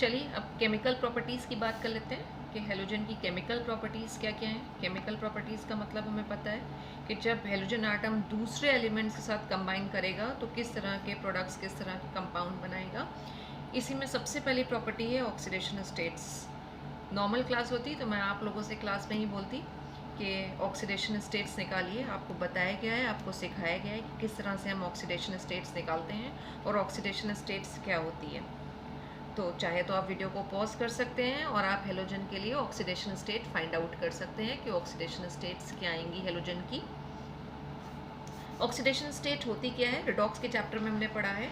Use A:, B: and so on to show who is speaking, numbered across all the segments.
A: चलिए अब chemical properties की बात कर लेते हैं कि हेलोजन की केमिकल प्रॉपर्टीज़ क्या क्या हैं। केमिकल प्रॉपर्टीज़ का मतलब हमें पता है कि जब हेलोजन आटम दूसरे एलिमेंट्स के साथ कंबाइन करेगा तो किस तरह के प्रोडक्ट्स, किस तरह के कंपाउंड बनाएगा। इसी में सबसे पहली प्रॉपर्टी है ऑक्सीडेशन स्टेट्स। नॉर्मल क्लास होती तो मैं आप लोगों से क्लास में ही बोलती कि ऑक्सीडेशन स्टेट्स निकालिए। आपको बताया गया है, आपको सिखाया गया है कि किस तरह से हम ऑक्सीडेशन स्टेट्स निकालते हैं और ऑक्सीडेशन स्टेट्स क्या होती है। तो चाहे तो आप वीडियो को पॉज कर सकते हैं और आप हेलोजन के लिए ऑक्सीडेशन स्टेट फाइंड आउट कर सकते हैं कि ऑक्सीडेशन स्टेट्स क्या आएंगी हेलोजन की। ऑक्सीडेशन स्टेट होती क्या है, रिडॉक्स के चैप्टर में हमने पढ़ा है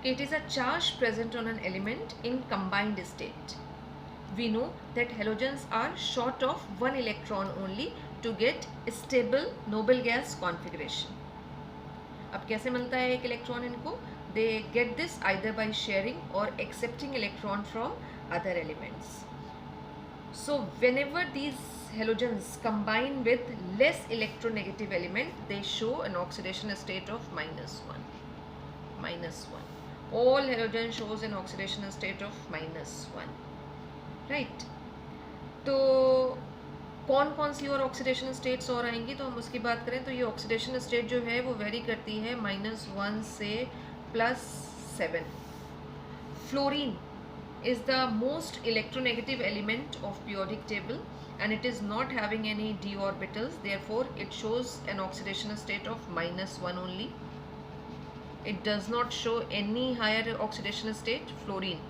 A: कि it is a charge present on an element in combined state. We know that halogens are short of one electron only to get stable noble gas configuration. अब कैसे मिलता है एक इलेक्ट्रॉन इनको? They get this either by sharing or accepting electron from other elements. So whenever these halogens combine with less electronegative element, they show an oxidation state of -1. -1. All halogen shows an oxidation state of -1. Right तो कौन कौन सी और oxidation states और आएंगी, तो हम उसकी बात करें तो ये ऑक्सीडेशन स्टेट जो है वो वेरी करती है -1 से +7. Fluorine is the most electronegative element of periodic table and it is not having any d orbitals, therefore it shows an oxidation state of -1 only. It does not show any higher oxidation state. Fluorine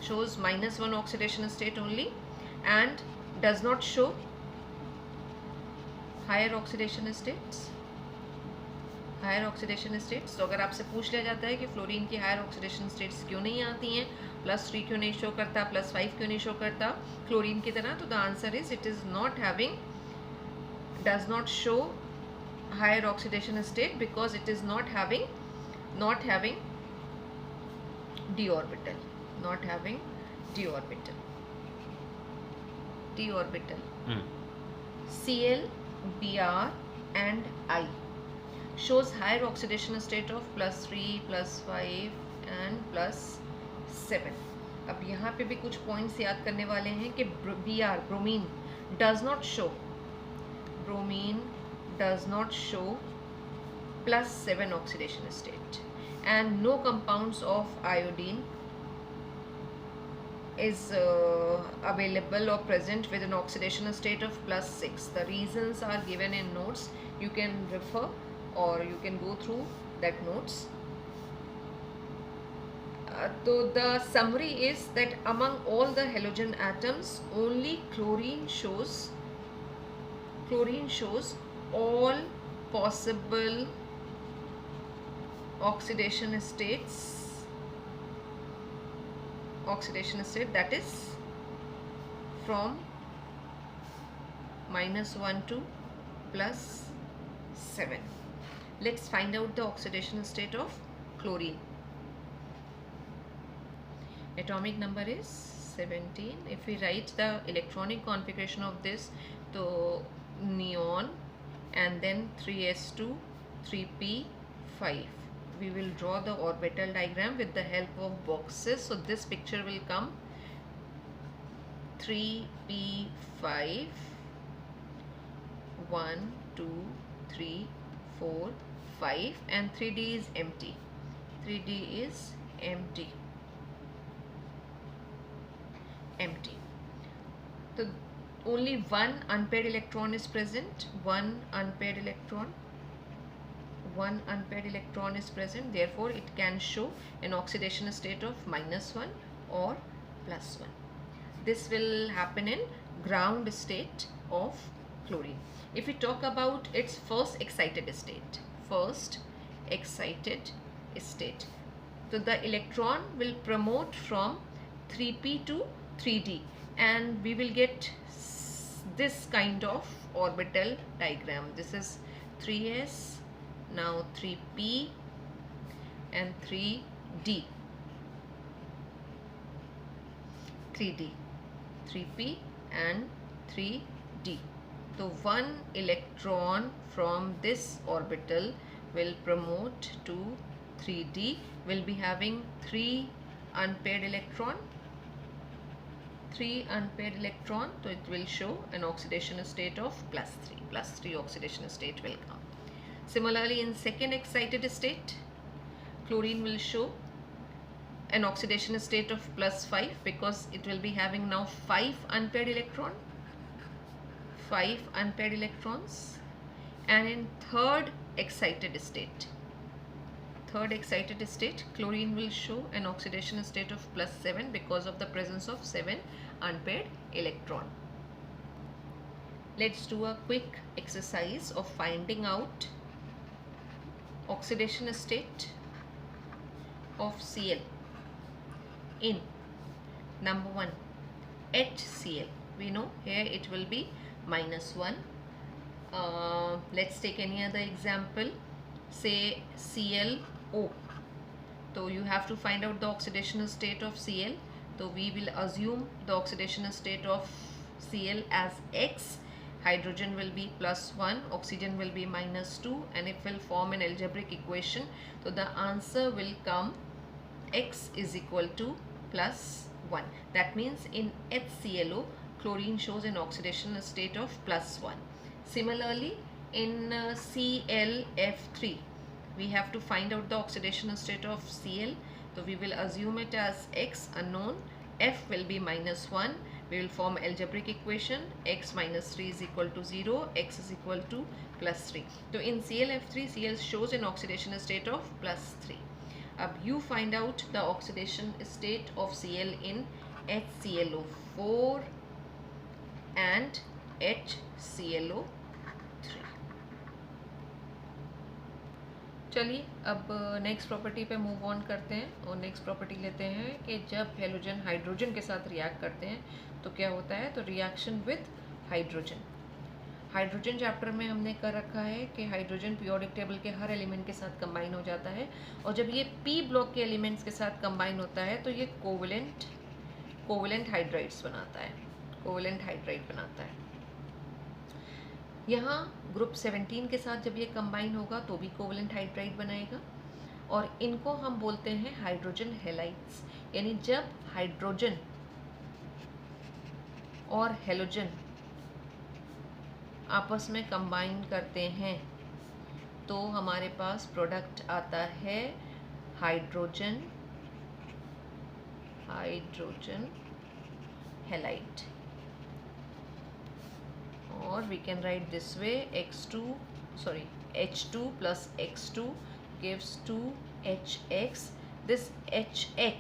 A: shows -1 oxidation state only and does not show higher oxidation states. Higher oxidation states, तो अगर आपसे पूछ लिया जाता है कि fluorine की higher oxidation states क्यों नहीं आती हैं, +3 क्यों नहीं शो करता, +5 क्यों नहीं शो करता क्लोरीन की तरह, तो the answer is it is not having, does not show higher oxidation state because it is not having d orbital, not having d orbital. d orbital Cl, Br and I shows higher oxidation state of +3, +5 and +7. अब यहाँ पे भी कुछ points याद करने वाले हैं कि Br, bromine, does not show +7 oxidation state and no compounds of iodine is available or present with an oxidation state of +6. The reasons are given in notes. You can refer or you can go through that notes. So the summary is that among all the halogen atoms, only chlorine shows all possible oxidation state, that is from -1 to +7. Let's find out the oxidation state of chlorine. Atomic number is 17. If we write the electronic configuration of this, so neon and then 3s2 3p5. We will draw the orbital diagram with the help of boxes. So this picture will come 3p5 1 2 3 4 5 and 3d is empty. 3d is empty. So only one unpaired electron is present. One unpaired electron is present, therefore it can show an oxidation state of -1 or +1. This will happen in ground state of chlorine. If we talk about its first excited state, so the electron will promote from 3p to 3d and we will get this kind of orbital diagram. This is 3s, now 3p and 3d, 3p and 3d. So one electron from this orbital will promote to 3d, will be having 3 unpaired electron 3 unpaired electron, so it will show an oxidation state of +3 oxidation state will come. Similarly, in second excited state, chlorine will show an oxidation state of +5 because it will be having now 5 unpaired electrons. And in third excited state, chlorine will show an oxidation state of +7 because of the presence of 7 unpaired electron. Let's do a quick exercise of finding out oxidation state of Cl in number 1 HCl. We know here it will be -1. Let's take any other example, say ClO. So you have to find out the oxidation state of Cl. So we will assume the oxidation state of Cl as X. Hydrogen will be +1, oxygen will be -2, and it will form an algebraic equation. So the answer will come X is equal to +1. That means in HClO, chlorine shows an oxidation state of +1. Similarly, in ClF3, we have to find out the oxidation state of Cl. So we will assume it as X, unknown, F will be -1. We will form algebraic equation, X minus 3 is equal to 0, X is equal to +3. So in ClF3, Cl shows an oxidation state of +3. Now you find out the oxidation state of Cl in HClO4 and HClO3. चलिए अब next property पे move on करते हैं और next property लेते हैं कि जब हेलोजन हाइड्रोजन के साथ रिएक्ट करते हैं तो क्या होता है। तो रिएक्शन विद हाइड्रोजन चैप्टर में हमने कर रखा है कि हाइड्रोजन पीरियोडिक टेबल के हर एलिमेंट के साथ कंबाइन हो जाता है, और जब ये पी ब्लॉक के एलिमेंट्स के साथ कंबाइन होता है तो ये कोवेलेंट हाइड्राइड्स बनाता है। यहाँ ग्रुप 17 के साथ जब ये कंबाइन होगा तो भी कोवेलेंट हाइड्राइड बनाएगा, और इनको हम बोलते हैं हाइड्रोजन हेलाइड्स। यानी जब हाइड्रोजन और हेलोजन आपस में कंबाइन करते हैं तो हमारे पास प्रोडक्ट आता है hydrogen halide, or we can write this way, H2 plus X2 gives 2HX. This HX,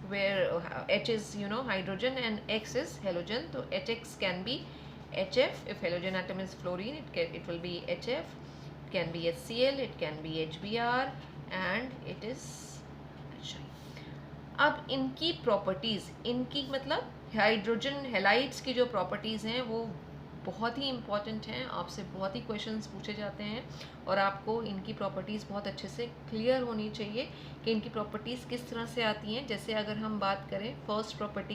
A: where H is hydrogen and X is halogen, so HX can be HF. If halogen atom is fluorine, it will be HF. It can be HCl, it can be HBr, and it is HI. अब इनकी properties, इनकी मतलब hydrogen halides की जो properties हैं वो बहुत ही important हैं, आपसे बहुत ही क्वेश्चंस पूछे जाते हैं, और आपको इनकी प्रॉपर्टीज़ बहुत अच्छे से क्लियर होनी चाहिए कि इनकी प्रॉपर्टीज़ किस तरह से आती हैं। जैसे अगर हम बात करें फर्स्ट प्रॉपर्टी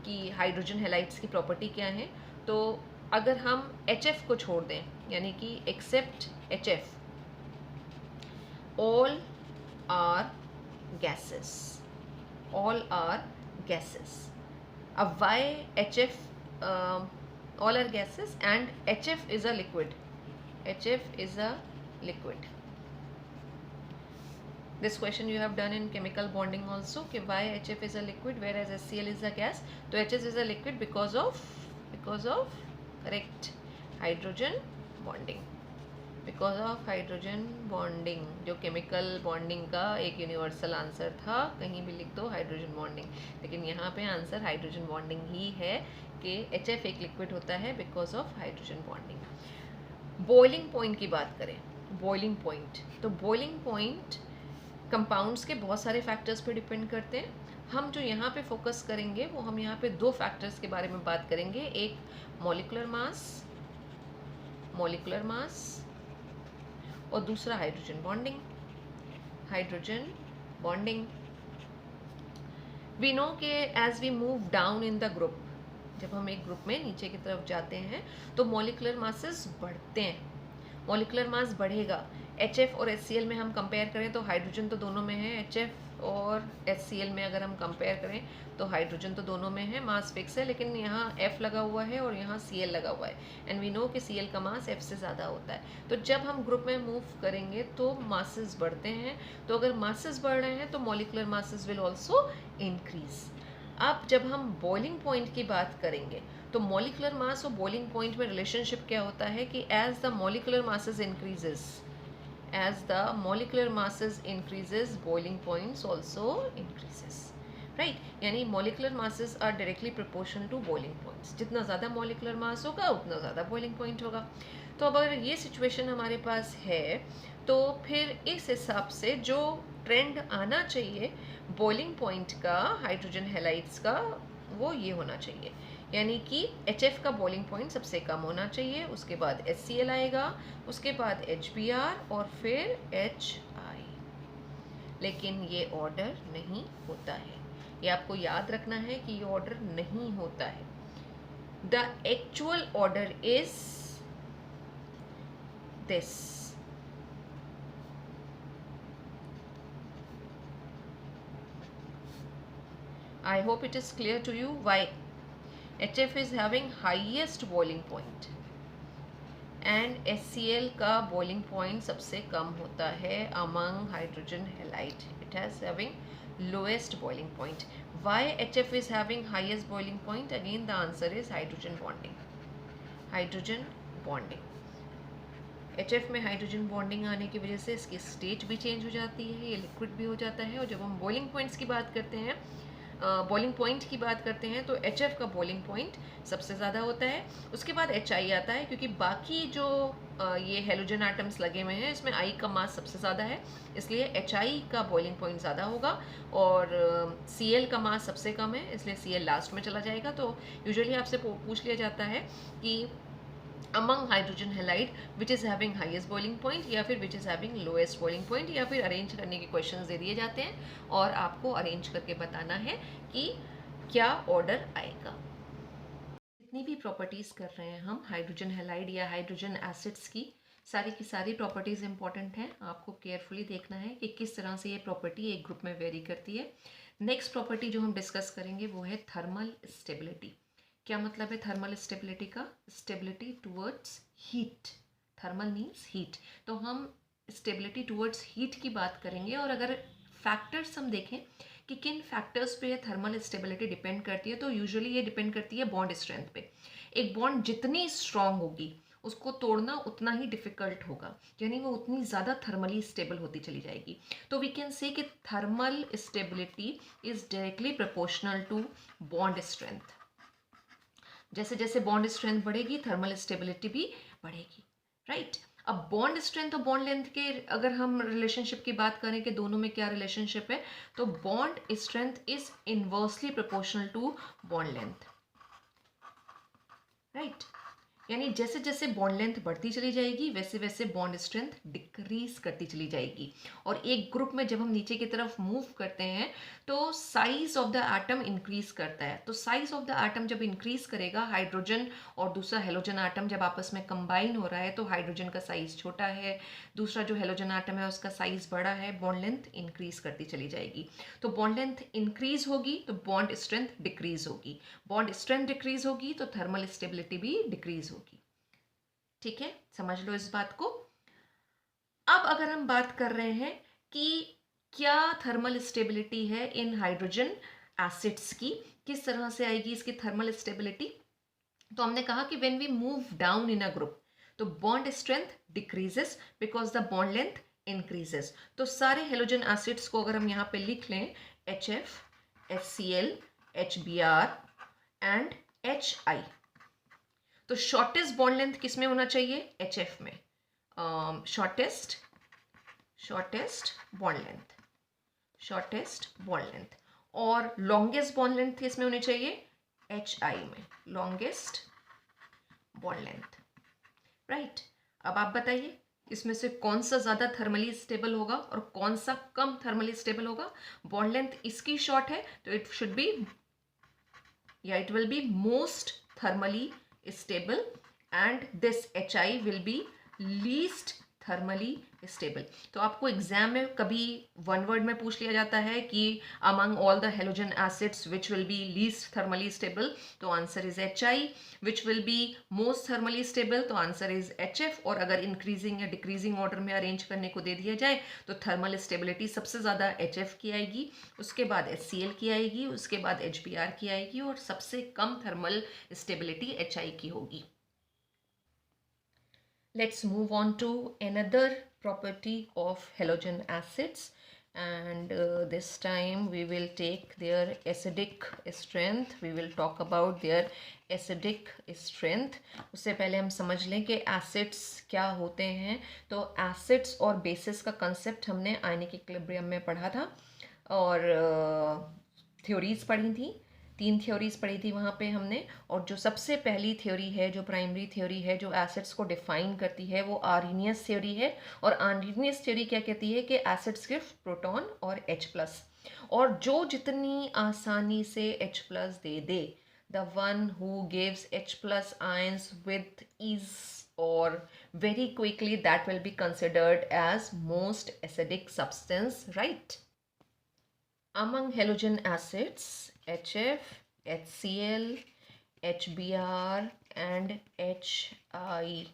A: की हाइड्रोजन हेलाइड्स की प्रॉपर्टी क्या है, तो अगर हम HF को छोड़ दें, यानी कि except HF, all are gases. अब why HF all are gases and HF is a liquid. This question you have done in chemical bonding also, कि why HF is a liquid whereas HCl is a gas. तो HF is a liquid because of correct hydrogen bonding. Because of hydrogen bonding, जो chemical bonding का एक universal answer था, कहीं भी लिख दो हाइड्रोजन बॉन्डिंग, लेकिन यहाँ पे आंसर हाइड्रोजन बॉन्डिंग ही है कि HF एक लिक्विड होता है because of hydrogen bonding. Boiling point की बात करें, बॉइलिंग पॉइंट, तो बॉइलिंग पॉइंट कंपाउंड्स के बहुत सारे फैक्टर्स पे डिपेंड करते हैं। हम जो यहाँ पे फोकस करेंगे वो हम यहाँ पे दो फैक्टर्स के बारे में बात करेंगे, एक मॉलिक्यूलर मास और दूसरा हाइड्रोजन बॉन्डिंग। वी नो कि as we move down in the group, जब हम एक ग्रुप में नीचे की तरफ जाते हैं तो मॉलिक्यूलर मासेस बढ़ते हैं। मॉलिक्यूलर मास बढ़ेगा। HF और HCl में हम कंपेयर करें तो हाइड्रोजन तो दोनों में है, HF और HCl में अगर हम कंपेयर करें तो हाइड्रोजन तो दोनों में है, मास फिक्स है, लेकिन यहाँ F लगा हुआ है और यहाँ Cl लगा हुआ है, एंड वी नो कि Cl का मास F से ज़्यादा होता है। तो जब हम ग्रुप में मूव करेंगे तो मासेस बढ़ते हैं, तो अगर मासेस बढ़ रहे हैं तो molecular masses will also increase. अब जब हम बॉइलिंग पॉइंट की बात करेंगे तो मॉलिकुलर मास और बॉइलिंग पॉइंट में रिलेशनशिप क्या होता है कि as the molecular masses increases, as the molecular masses increases boiling points also increases, right? यानी molecular masses are directly proportional to boiling points, जितना ज़्यादा molecular mass होगा उतना ज़्यादा boiling point होगा। तो अब अगर ये situation हमारे पास है तो फिर इस हिसाब से जो ट्रेंड आना चाहिए boiling point का हाइड्रोजन हैलाइड्स का वो ये होना चाहिए, यानी कि HF का बॉइलिंग पॉइंट सबसे कम होना चाहिए, उसके बाद HCl आएगा, उसके बाद HBr और फिर HI। लेकिन ये ऑर्डर नहीं होता है, ये आपको याद रखना है कि ये ऑर्डर नहीं होता है। The actual order is this. I hope it is clear to you why HF is having highest boiling point and HCl का boiling point सबसे कम होता है among hydrogen halide. It has having lowest boiling point. Why HF is having highest boiling point? Again the answer is hydrogen bonding. Hydrogen bonding. HF में hydrogen bonding आने की वजह से इसकी स्टेट भी चेंज हो जाती है, ये लिक्विड भी हो जाता है। और जब हम बॉइलिंग पॉइंट्स की बात करते हैं, बॉइलिंग पॉइंट की बात करते हैं तो HF का बॉइलिंग पॉइंट सबसे ज़्यादा होता है, उसके बाद HI आता है, क्योंकि बाकी जो ये हेलोजन एटम्स लगे हुए हैं इसमें I का मास सबसे ज़्यादा है, इसलिए HI का बॉइलिंग पॉइंट ज़्यादा होगा, और Cl का मास सबसे कम है, इसलिए Cl लास्ट में चला जाएगा। तो यूजुअली आपसे पूछ लिया जाता है कि among hydrogen halide which is having highest boiling point या फिर which is having lowest boiling point, या फिर अरेंज करने के क्वेश्चंस दे दिए जाते हैं और आपको अरेंज करके बताना है कि क्या ऑर्डर आएगा। जितनी भी प्रॉपर्टीज़ कर रहे हैं हम हाइड्रोजन हैलाइड या हाइड्रोजन एसिड्स की, सारी सारी प्रॉपर्टीज़ इंपॉर्टेंट हैं, आपको केयरफुली देखना है कि किस तरह से ये प्रॉपर्टी एक ग्रुप में वेरी करती है। नेक्स्ट प्रॉपर्टी जो हम डिस्कस करेंगे वो है थर्मल स्टेबिलिटी। क्या मतलब है थर्मल स्टेबिलिटी का? Stability towards heat. Thermal means heat, तो हम स्टेबिलिटी टुवर्ड्स हीट की बात करेंगे। और अगर फैक्टर्स हम देखें कि किन फैक्टर्स पे थर्मल स्टेबिलिटी डिपेंड करती है, तो यूजुअली ये डिपेंड करती है बॉन्ड स्ट्रेंथ पे। एक बॉन्ड जितनी स्ट्रांग होगी उसको तोड़ना उतना ही डिफिकल्ट होगा, यानी वो उतनी ज़्यादा थर्मली स्टेबल होती चली जाएगी। तो वी कैन से कि thermal stability is directly proportional to bond strength. जैसे जैसे बॉन्ड स्ट्रेंथ बढ़ेगी थर्मल स्टेबिलिटी भी बढ़ेगी, राइट? अब बॉन्ड स्ट्रेंथ और बॉन्ड लेंथ के अगर हम रिलेशनशिप की बात करें कि दोनों में क्या रिलेशनशिप है, तो bond strength is inversely proportional to bond length, right? यानी जैसे जैसे बॉन्ड लेंथ बढ़ती चली जाएगी वैसे वैसे बॉन्ड स्ट्रेंथ डिक्रीज करती चली जाएगी। और एक ग्रुप में जब हम नीचे की तरफ मूव करते हैं तो size of the atom increase करता है। तो साइज ऑफ द एटम जब इंक्रीज करेगा, हाइड्रोजन और दूसरा हेलोजन एटम जब आपस में कंबाइन हो रहा है तो हाइड्रोजन का साइज छोटा है, दूसरा जो हेलोजन एटम है उसका साइज बड़ा है, बॉन्ड लेंथ इंक्रीज करती चली जाएगी। तो बॉन्ड लेंथ इंक्रीज होगी तो बॉन्ड स्ट्रेंथ डिक्रीज होगी, बॉन्ड स्ट्रेंथ डिक्रीज होगी तो थर्मल स्टेबिलिटी भी डिक्रीज होगी। ठीक है, समझ लो इस बात को। अब अगर हम बात कर रहे हैं कि क्या थर्मल स्टेबिलिटी है इन हाइड्रोजन एसिड्स की, किस तरह से आएगी इसकी थर्मल स्टेबिलिटी, तो हमने कहा कि when we move down in a group तो bond strength decreases because the bond length increases. तो सारे हेलोजन एसिड्स को अगर हम यहाँ पे लिख लें, HF, HCl, HBr and HI, तो शॉर्टेस्ट बॉन्ड लेंथ किस में होना चाहिए? HF में। Shortest bond length, shortest bond length. और लॉन्गेस्ट बॉन्ड लेंथ किस में होनी चाहिए? HI में, लॉन्गेस्ट बॉन्ड लेंथ, राइट? अब आप बताइए इसमें से कौन सा ज़्यादा थर्मली स्टेबल होगा और कौन सा कम थर्मली स्टेबल होगा? बॉन्ड लेंथ इसकी शॉर्ट है तो इट शुड बी या it will be most thermally stable and this HI will be least thermally stable. तो आपको एग्जाम में कभी वन वर्ड में पूछ लिया जाता है कि among all the halogen acids which will be least thermally stable, तो answer is HI। Which will be most thermally stable, तो आंसर इज HF। और अगर इंक्रीजिंग या डिक्रीजिंग ऑर्डर में अरेंज करने को दे दिया जाए तो थर्मल स्टेबिलिटी सबसे ज़्यादा HF की आएगी, उसके बाद HCl की आएगी, उसके बाद HBr की आएगी, और सबसे कम थर्मल स्टेबिलिटी HI की होगी। Let's move on to another property of halogen acids, and this time we will take their acidic strength. We will talk about their acidic strength. उससे पहले हम समझ लें कि एसिड्स क्या होते हैं। तो एसिड्स और बेसिस का कंसेप्ट हमने आयनिक इक्विलिब्रियम में पढ़ा था, और थ्योरीज पढ़ी थी, 3 थ्योरीज पढ़ी थी वहाँ पे हमने। और जो सबसे पहली थ्योरी है, जो प्राइमरी थ्योरी है, जो एसिड्स को डिफाइन करती है, वो आर्रीनियस थ्योरी है। और आर्रीनियस थ्योरी क्या कहती है कि एसिड्स सिर्फ प्रोटॉन और H+, और जो जितनी आसानी से H+ दे दे, the one who gives H+ ions with ease or very quickly, that will be considered as most acidic substance, right? Among halogen acids, HF, HCl, HBr and HI,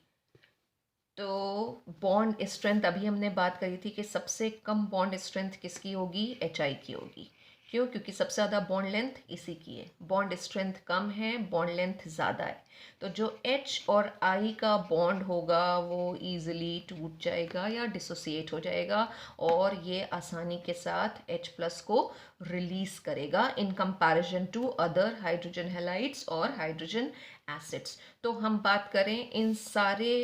A: तो bond strength अभी हमने बात करी थी कि सबसे कम बॉन्ड स्ट्रेंथ किसकी होगी, HI की होगी। क्यों? क्योंकि सबसे ज़्यादा बॉन्ड लेंथ इसी की है। बॉन्ड स्ट्रेंथ कम है, बॉन्ड लेंथ ज़्यादा है, तो जो H और I का बॉन्ड होगा वो ईजिली टूट जाएगा या डिसोसिएट हो जाएगा, और ये आसानी के साथ H+ को रिलीज करेगा in comparison to other hydrogen halides और हाइड्रोजन एसिड्स। तो हम बात करें इन सारे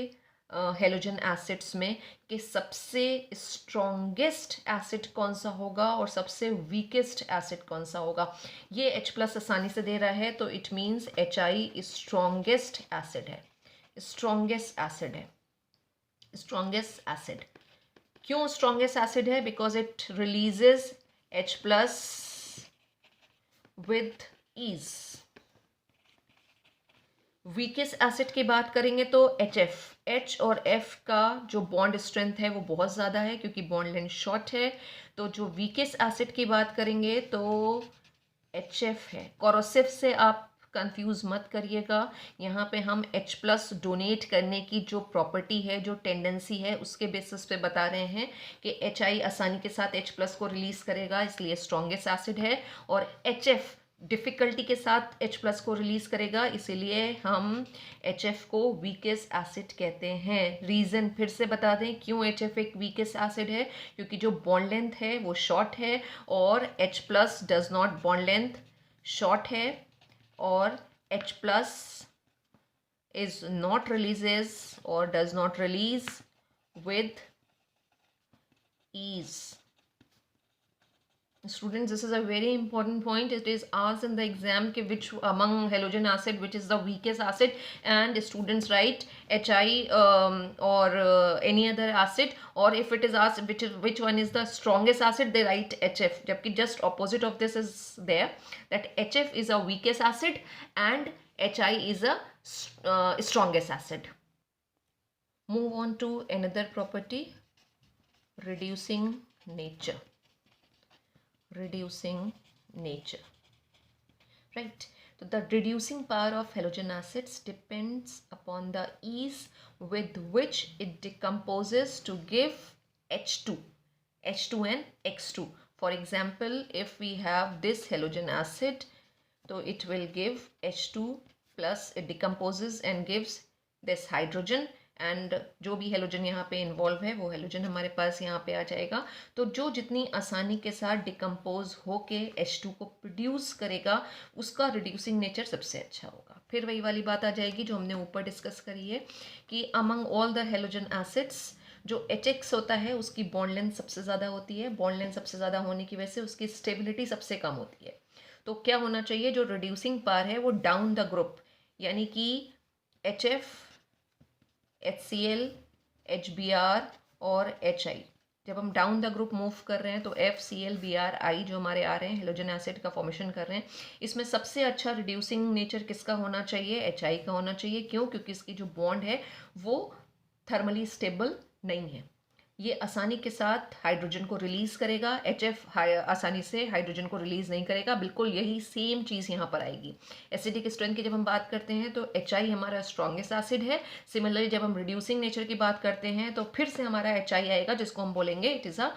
A: हेलोजन एसिड्स में कि सबसे स्ट्रॉन्गेस्ट एसिड कौन सा होगा और सबसे वीकेस्ट एसिड कौन सा होगा। ये H+ आसानी से दे रहा है, तो it means HI strongest acid है, स्ट्रॉन्गेस्ट एसिड है, स्ट्रॉन्गेस्ट एसिड। क्यों स्ट्रॉन्गेस्ट एसिड है? Because it releases H+ with ease. Weakest acid की बात करेंगे तो HF, H और F का जो बॉन्ड स्ट्रेंथ है वो बहुत ज़्यादा है क्योंकि बॉन्ड लेंथ शॉर्ट है। तो जो वीकेस्ट एसिड की बात करेंगे तो HF है। कोरोसिव से आप कंफ्यूज मत करिएगा, यहाँ पे हम H+ डोनेट करने की जो प्रॉपर्टी है, जो टेंडेंसी है, उसके बेसिस पे बता रहे हैं कि HI आसानी के साथ H+ को रिलीज करेगा, इसलिए स्ट्रॉन्गेस्ट एसिड है, और HF डिफ़िकल्टी के साथ H+ को रिलीज करेगा, इसीलिए हम HF को वीकेस्ट एसिड कहते हैं। रीज़न फिर से बता दें क्यों HF एक वीकेस्ट एसिड है, क्योंकि जो बॉन्ड लेंथ है वो शॉर्ट है, और H+ does not, bond length short है, और H+ is not releases or does not release with ease. Students, this is a very important point. It is asked in the exam कि which among halogen acid which is the weakest acid, and students write HI or any other acid, or if it is asked which one is the strongest acid, they write HF, जबकि just opposite of this is there, that HF is a weakest acid and HI is a strongest acid. Move on to another property, reducing nature. Reducing nature, right? So the reducing power of halogen acids depends upon the ease with which it decomposes to give H2 and X2. For example, if we have this halogen acid, so it will give H2 plus it decomposes and gives this hydrogen, and जो भी halogen यहाँ पे involve है वो halogen हमारे पास यहाँ पे आ जाएगा। तो जो जितनी आसानी के साथ डिकम्पोज होके H2 को प्रोड्यूस करेगा उसका रिड्यूसिंग नेचर सबसे अच्छा होगा। फिर वही वाली बात आ जाएगी जो हमने ऊपर डिस्कस करी है कि among all the halogen acids जो HX होता है उसकी बॉन्ड लेंथ सबसे ज़्यादा होती है। बॉन्ड लेंथ सबसे ज़्यादा होने की वजह से उसकी स्टेबिलिटी सबसे कम होती है। तो क्या होना चाहिए, जो रिड्यूसिंग पावर है वो डाउन द ग्रुप, यानी कि HF, HCl, HBr और HI, जब हम डाउन द ग्रुप मूव कर रहे हैं तो FCl, Br, I जो हमारे आ रहे हैं हेलोजन एसिड का फॉर्मेशन कर रहे हैं, इसमें सबसे अच्छा रिड्यूसिंग नेचर किसका होना चाहिए, HI का होना चाहिए। क्यों? क्योंकि इसकी जो बॉन्ड है वो थर्मली स्टेबल नहीं है। ये आसानी के साथ हाइड्रोजन को रिलीज़ करेगा, HF आसानी से हाइड्रोजन को रिलीज़ नहीं करेगा। बिल्कुल यही सेम चीज़ यहाँ पर आएगी। एसिडिक स्ट्रेंथ की जब हम बात करते हैं तो HI हमारा स्ट्रॉन्गेस्ट एसिड है। सिमिलरली जब हम रिड्यूसिंग नेचर की बात करते हैं तो फिर से हमारा HI आएगा, जिसको हम बोलेंगे it is a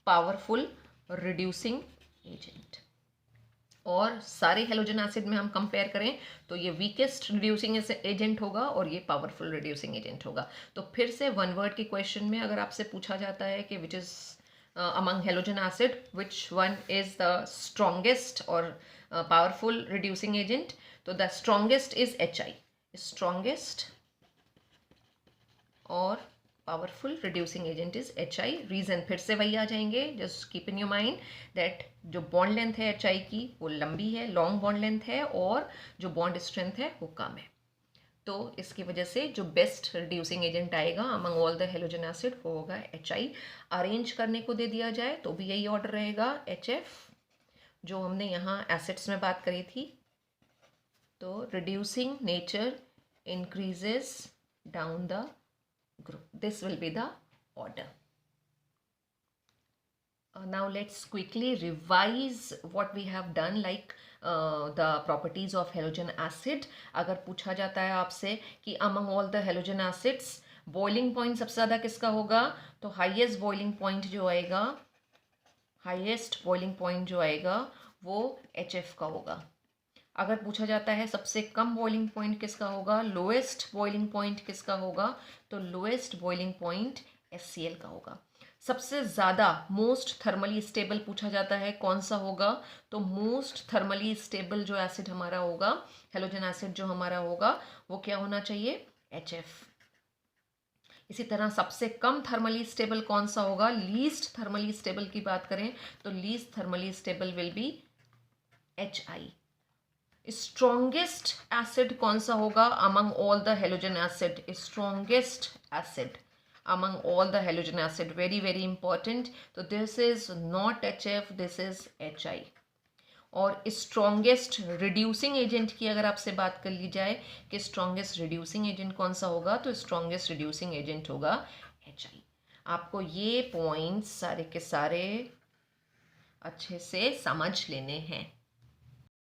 A: powerful reducing agent. और सारे हेलोजन एसिड में हम कंपेयर करें तो ये वीकेस्ट रिड्यूसिंग एजेंट होगा और ये पावरफुल रिड्यूसिंग एजेंट होगा। तो फिर से वन वर्ड के क्वेश्चन में अगर आपसे पूछा जाता है कि which is among halogen acid which one is the strongest और पावरफुल रिड्यूसिंग एजेंट, तो the strongest is HI, strongest और powerful reducing agent is HI। Reason फिर से वही आ जाएंगे, just keep in your mind that जो बॉन्ड लेंथ है HI की वो लंबी है, लॉन्ग बॉन्ड लेंथ है, और जो बॉन्ड स्ट्रेंथ है वो कम है। तो इसकी वजह से जो बेस्ट रिड्यूसिंग एजेंट आएगा among all the halogen acid वो होगा HI। अरेंज करने को दे दिया जाए तो भी यही ऑर्डर रहेगा, HF जो हमने यहाँ एसिड्स में बात करी थी। तो reducing nature increases down the group. This will be the order. Now let's quickly revise what we have done, like the properties of halogen acid. अगर पूछा जाता है आपसे कि among all the halogen acids boiling point सबसे ज़्यादा किसका होगा, तो highest boiling point जो आएगा वो HF का होगा। अगर पूछा जाता है सबसे कम बॉइलिंग पॉइंट किसका होगा, लोएस्ट बॉइलिंग पॉइंट किसका होगा, तो लोएस्ट बॉइलिंग पॉइंट HCl का होगा। सबसे ज़्यादा मोस्ट थर्मली स्टेबल पूछा जाता है कौन सा होगा, तो मोस्ट थर्मली स्टेबल जो एसिड हमारा होगा, हेलोजन एसिड जो हमारा होगा वो क्या होना चाहिए, HF। इसी तरह सबसे कम थर्मली स्टेबल कौन सा होगा, लीस्ट थर्मली स्टेबल की बात करें तो least thermally stable will be HI। Strongest acid कौन सा होगा among all the halogen acid, strongest acid among all the halogen acid, very very important. तो this is not HF, this is HI। और strongest reducing agent की अगर आपसे बात कर ली जाए कि स्ट्रॉन्गेस्ट रिड्यूसिंग एजेंट कौन सा होगा, तो स्ट्रॉन्गेस्ट रिड्यूसिंग एजेंट होगा HI। आपको ये पॉइंट्स सारे के सारे अच्छे से समझ लेने हैं।